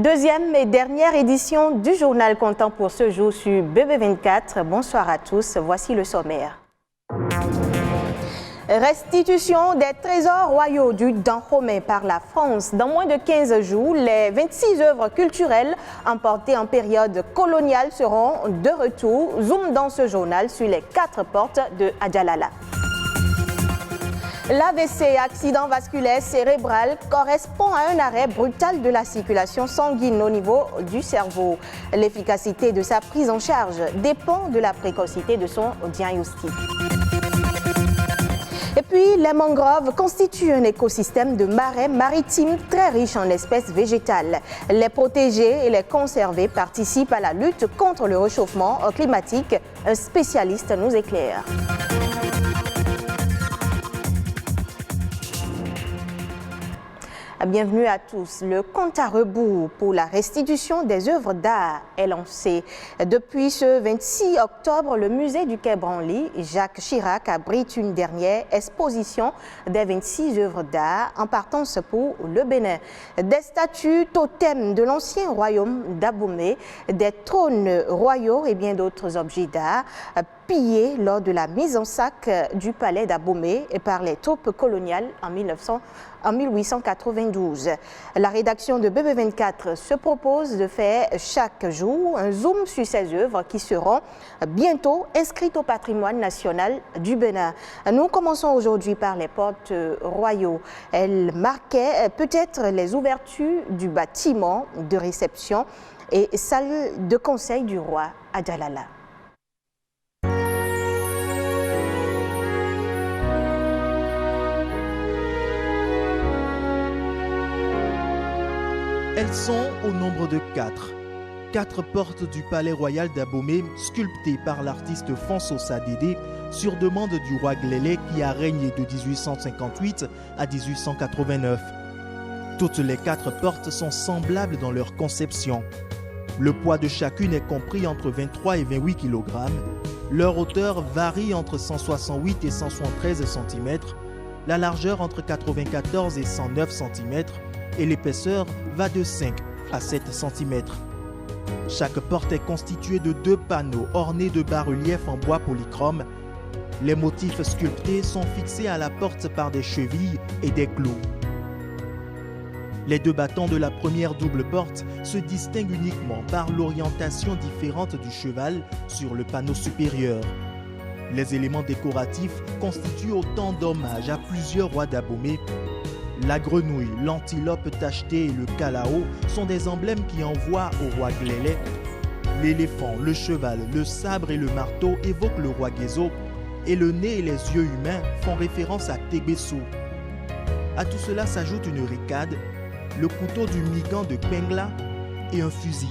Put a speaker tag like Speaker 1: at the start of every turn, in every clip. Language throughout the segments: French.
Speaker 1: Deuxième et dernière édition du journal comptant pour ce jour sur BB24. Bonsoir à tous, voici le sommaire. Restitution des trésors royaux du Dahomey par la France. Dans moins de 15 jours, les 26 œuvres culturelles emportées en période coloniale seront de retour. Zoom dans ce journal sur les 4 portes de Adjalala. L'AVC, accident vasculaire cérébral, correspond à un arrêt brutal de la circulation sanguine au niveau du cerveau. L'efficacité de sa prise en charge dépend de la précocité de son diagnostic. Et puis, les mangroves constituent un écosystème de marais maritimes très riche en espèces végétales. Les protéger et les conserver participent à la lutte contre le réchauffement climatique. Un spécialiste nous éclaire. Bienvenue à tous. Le compte à rebours pour la restitution des œuvres d'art est lancé. Depuis ce 26 octobre, le musée du Quai Branly, Jacques Chirac, abrite une dernière exposition des 26 œuvres d'art en partance pour le Bénin. Des statues totems de l'ancien royaume d'Abomey, des trônes royaux et bien d'autres objets d'art pillés lors de la mise en sac du palais d'Abomey par les troupes coloniales en 1892. La rédaction de BB24 se propose de faire chaque jour un zoom sur ces œuvres qui seront bientôt inscrites au patrimoine national du Bénin. Nous commençons aujourd'hui par les portes royaux. Elles marquaient peut-être les ouvertures du bâtiment de réception et salle de conseil du roi à Djalala.
Speaker 2: Elles sont au nombre de 4. 4 portes du palais royal d'Abomey sculptées par l'artiste Fonso Sadédé sur demande du roi Glélé qui a régné de 1858 à 1889. Toutes les 4 portes sont semblables dans leur conception. Le poids de chacune est compris entre 23 et 28 kg. Leur hauteur varie entre 168 et 173 cm, la largeur entre 94 et 109 cm, et l'épaisseur va de 5 à 7 cm. Chaque porte est constituée de 2 panneaux ornés de bas-reliefs en bois polychrome. Les motifs sculptés sont fixés à la porte par des chevilles et des clous. Les 2 battants de la première double porte se distinguent uniquement par l'orientation différente du cheval sur le panneau supérieur. Les éléments décoratifs constituent autant d'hommages à plusieurs rois d'Abomey. La grenouille, l'antilope tachetée et le calao sont des emblèmes qui envoient au roi Glélé. L'éléphant, le cheval, le sabre et le marteau évoquent le roi Guézo et le nez et les yeux humains font référence à Tébessou. À tout cela s'ajoute une ricade, le couteau du Migan de Pengla et un fusil.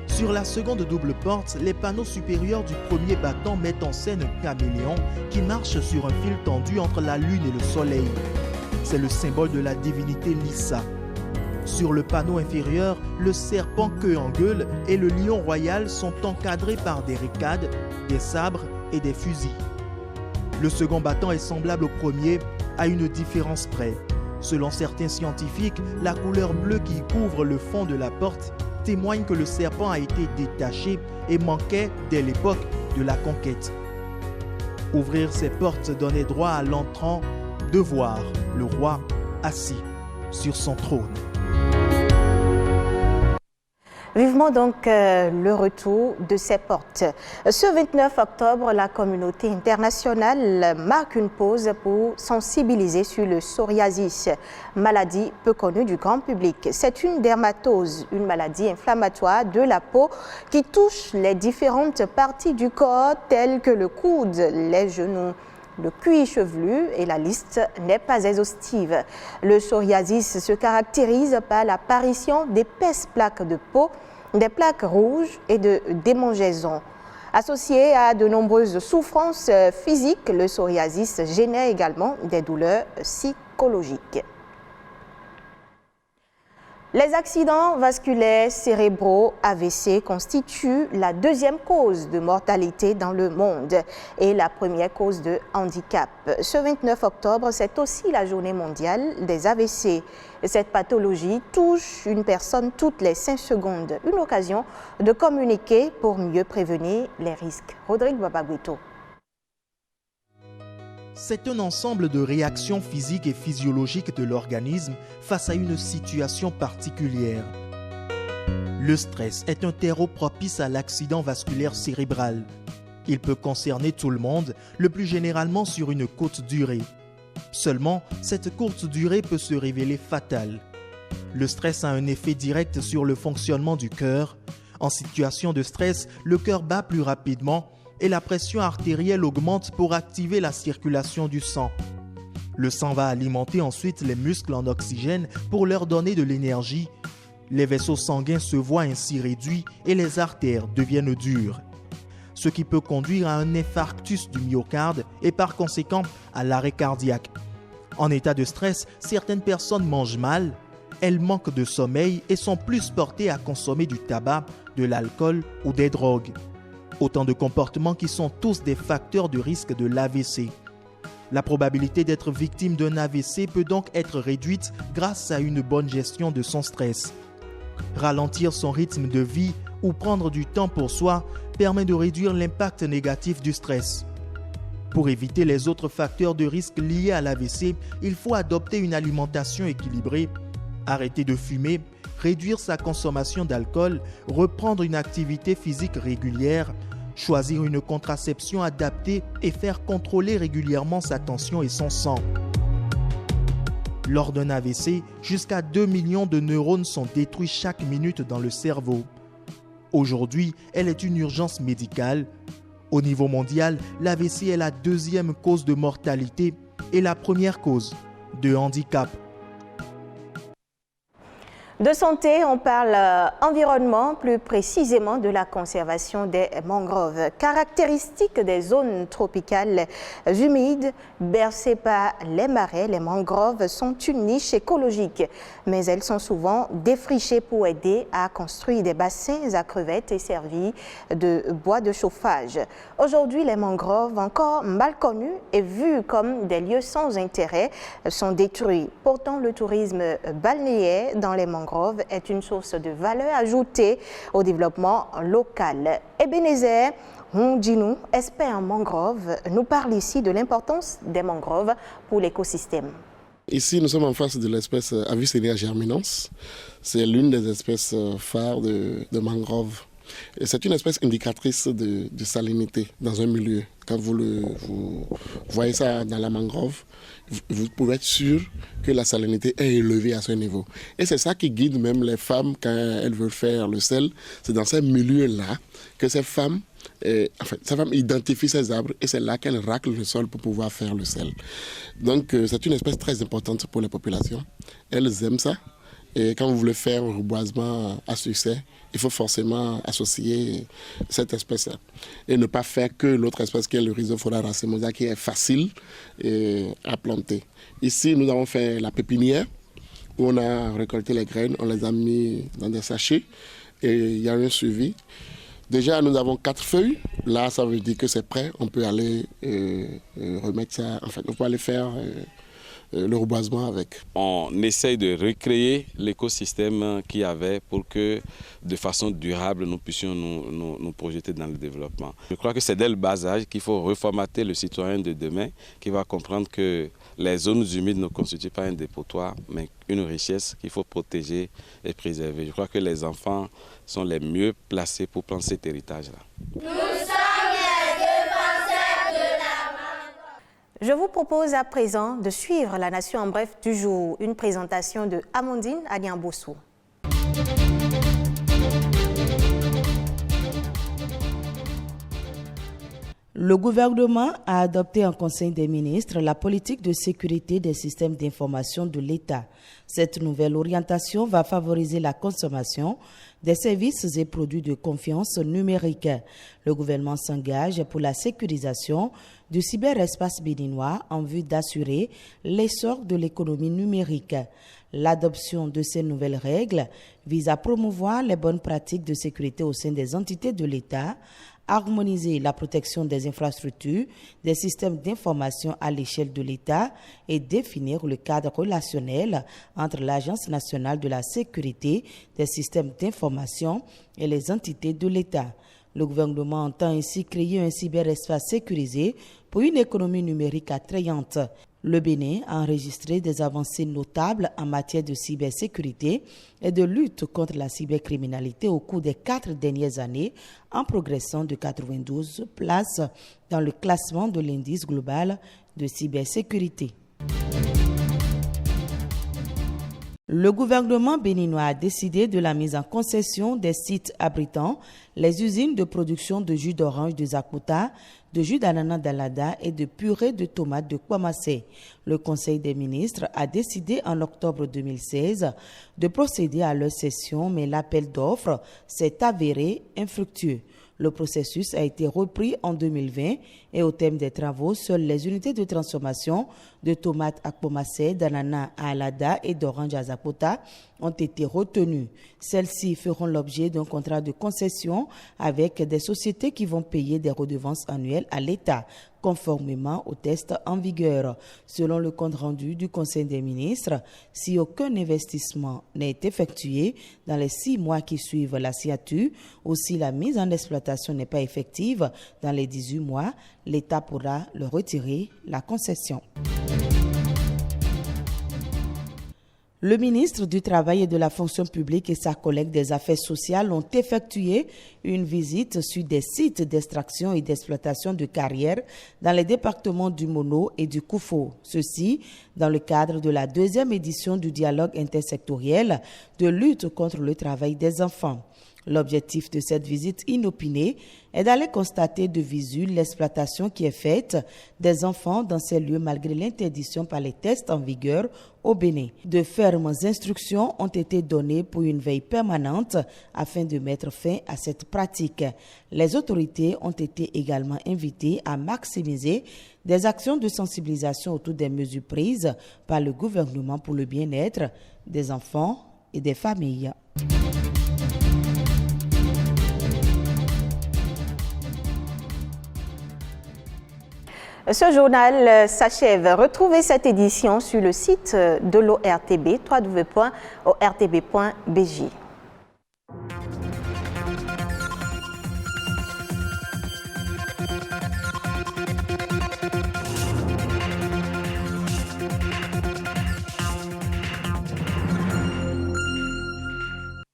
Speaker 2: Sur la seconde double porte, les panneaux supérieurs du premier battant mettent en scène un caméléon qui marche sur un fil tendu entre la lune et le soleil. C'est le symbole de la divinité Lissa. Sur le panneau inférieur, le serpent queue en gueule et le lion royal sont encadrés par des ricades, des sabres et des fusils. Le second battant est semblable au premier, à une différence près. Selon certains scientifiques, la couleur bleue qui couvre le fond de la porte témoigne que le serpent a été détaché et manquait dès l'époque de la conquête. Ouvrir ces portes donnait droit à l'entrant de voir le roi assis sur son trône.
Speaker 1: Vivement donc le retour de ces portes. Ce 29 octobre, la communauté internationale marque une pause pour sensibiliser sur le psoriasis, maladie peu connue du grand public. C'est une dermatose, une maladie inflammatoire de la peau qui touche les différentes parties du corps telles que le coude, les genoux, le cuir chevelu et la liste n'est pas exhaustive. Le psoriasis se caractérise par l'apparition d'épaisses plaques de peau, des plaques rouges et de démangeaisons. Associé à de nombreuses souffrances physiques, le psoriasis génère également des douleurs psychologiques. Les accidents vasculaires cérébraux AVC constituent la deuxième cause de mortalité dans le monde et la première cause de handicap. Ce 29 octobre, c'est aussi la journée mondiale des AVC. Cette pathologie touche une personne toutes les 5 secondes. Une occasion de communiquer pour mieux prévenir les risques. Rodrigue Babagüito.
Speaker 2: C'est un ensemble de réactions physiques et physiologiques de l'organisme face à une situation particulière. Le stress est un terreau propice à l'accident vasculaire cérébral. Il peut concerner tout le monde, le plus généralement sur une courte durée. Seulement, cette courte durée peut se révéler fatale. Le stress a un effet direct sur le fonctionnement du cœur. En situation de stress, le cœur bat plus rapidement et la pression artérielle augmente pour activer la circulation du sang. Le sang va alimenter ensuite les muscles en oxygène pour leur donner de l'énergie. Les vaisseaux sanguins se voient ainsi réduits et les artères deviennent dures, ce qui peut conduire à un infarctus du myocarde et par conséquent à l'arrêt cardiaque. En état de stress, certaines personnes mangent mal, elles manquent de sommeil et sont plus portées à consommer du tabac, de l'alcool ou des drogues. Autant de comportements qui sont tous des facteurs de risque de l'AVC. La probabilité d'être victime d'un AVC peut donc être réduite grâce à une bonne gestion de son stress. Ralentir son rythme de vie ou prendre du temps pour soi permet de réduire l'impact négatif du stress. Pour éviter les autres facteurs de risque liés à l'AVC, il faut adopter une alimentation équilibrée, arrêter de fumer, réduire sa consommation d'alcool, reprendre une activité physique régulière, choisir une contraception adaptée et faire contrôler régulièrement sa tension et son sang. Lors d'un AVC, jusqu'à 2 millions de neurones sont détruits chaque minute dans le cerveau. Aujourd'hui, elle est une urgence médicale. Au niveau mondial, l'AVC est la deuxième cause de mortalité et la première cause de handicap.
Speaker 1: De santé, on parle environnement, plus précisément de la conservation des mangroves. Caractéristique des zones tropicales humides, bercées par les marais, les mangroves sont une niche écologique, mais elles sont souvent défrichées pour aider à construire des bassins à crevettes et servir de bois de chauffage. Aujourd'hui, les mangroves, encore mal connues et vues comme des lieux sans intérêt, sont détruits. Pourtant, le tourisme balnéaire dans les mangroves est une source de valeur ajoutée au développement local. Ebenezer Hondinou, expert en mangroves, nous parle ici de l'importance des mangroves pour l'écosystème.
Speaker 3: Ici, nous sommes en face de l'espèce Avicennia germinans. C'est l'une des espèces phares de mangroves. C'est une espèce indicatrice de salinité dans un milieu. Quand vous voyez ça dans la mangrove, vous pouvez être sûr que la salinité est élevée à ce niveau. Et c'est ça qui guide même les femmes quand elles veulent faire le sel. C'est dans ces milieux-là que ces femmes identifient ces arbres et c'est là qu'elles raclent le sol pour pouvoir faire le sel. Donc c'est une espèce très importante pour les populations. Elles aiment ça. Et quand vous voulez faire un reboisement à succès, il faut forcément associer cette espèce et ne pas faire que l'autre espèce qui est le Rhizophora racemosa qui est facile à planter. Ici, nous avons fait la pépinière où on a récolté les graines, on les a mis dans des sachets et il y a un suivi. Déjà, nous avons 4 feuilles. Là, ça veut dire que c'est prêt. On peut aller remettre ça. En fait, on peut aller faire le reboisement avec.
Speaker 4: On essaye de recréer l'écosystème qu'il y avait pour que de façon durable nous puissions nous projeter dans le développement. Je crois que c'est dès le bas âge qu'il faut reformater le citoyen de demain qui va comprendre que les zones humides ne constituent pas un dépotoir mais une richesse qu'il faut protéger et préserver. Je crois que les enfants sont les mieux placés pour prendre cet héritage-là.
Speaker 1: Je vous propose à présent de suivre la Nation en bref du jour, une présentation de Amandine Adiambossou.
Speaker 5: Le gouvernement a adopté en Conseil des ministres la politique de sécurité des systèmes d'information de l'État. Cette nouvelle orientation va favoriser la consommation des services et produits de confiance numérique. Le gouvernement s'engage pour la sécurisation du cyberespace béninois en vue d'assurer l'essor de l'économie numérique. L'adoption de ces nouvelles règles vise à promouvoir les bonnes pratiques de sécurité au sein des entités de l'État, harmoniser la protection des infrastructures, des systèmes d'information à l'échelle de l'État et définir le cadre relationnel entre l'Agence nationale de la sécurité des systèmes d'information et les entités de l'État. Le gouvernement entend ainsi créer un cyberespace sécurisé pour une économie numérique attrayante. Le Bénin a enregistré des avancées notables en matière de cybersécurité et de lutte contre la cybercriminalité au cours des 4 dernières années, en progressant de 92 places dans le classement de l'indice global de cybersécurité. Le gouvernement béninois a décidé de la mise en concession des sites abritant les usines de production de jus d'orange de Zakouta, de jus d'ananas d'Alada et de purée de tomates de Kwamassé. Le Conseil des ministres a décidé en octobre 2016 de procéder à leur cession, mais l'appel d'offres s'est avéré infructueux. Le processus a été repris en 2020 et au terme des travaux, seules les unités de transformation de tomates à Kwamassé, d'ananas à Alada et d'orange à Zakouta ont été retenues. Celles-ci feront l'objet d'un contrat de concession avec des sociétés qui vont payer des redevances annuelles à l'État, conformément aux tests en vigueur. Selon le compte rendu du Conseil des ministres, si aucun investissement n'est effectué dans les 6 mois qui suivent la signature ou si la mise en exploitation n'est pas effective dans les 18 mois, l'État pourra leur retirer la concession. Le ministre du Travail et de la Fonction publique et sa collègue des Affaires sociales ont effectué une visite sur des sites d'extraction et d'exploitation de carrières dans les départements du Mono et du Koufo. Ceci dans le cadre de la 2e édition du dialogue intersectoriel de lutte contre le travail des enfants. L'objectif de cette visite inopinée est d'aller constater de visu l'exploitation qui est faite des enfants dans ces lieux malgré l'interdiction par les tests en vigueur au Bénin. De fermes instructions ont été données pour une veille permanente afin de mettre fin à cette pratique. Les autorités ont été également invitées à maximiser des actions de sensibilisation autour des mesures prises par le gouvernement pour le bien-être des enfants et des familles.
Speaker 1: Ce journal s'achève. Retrouvez cette édition sur le site de l'ORTB, www.ortb.bj.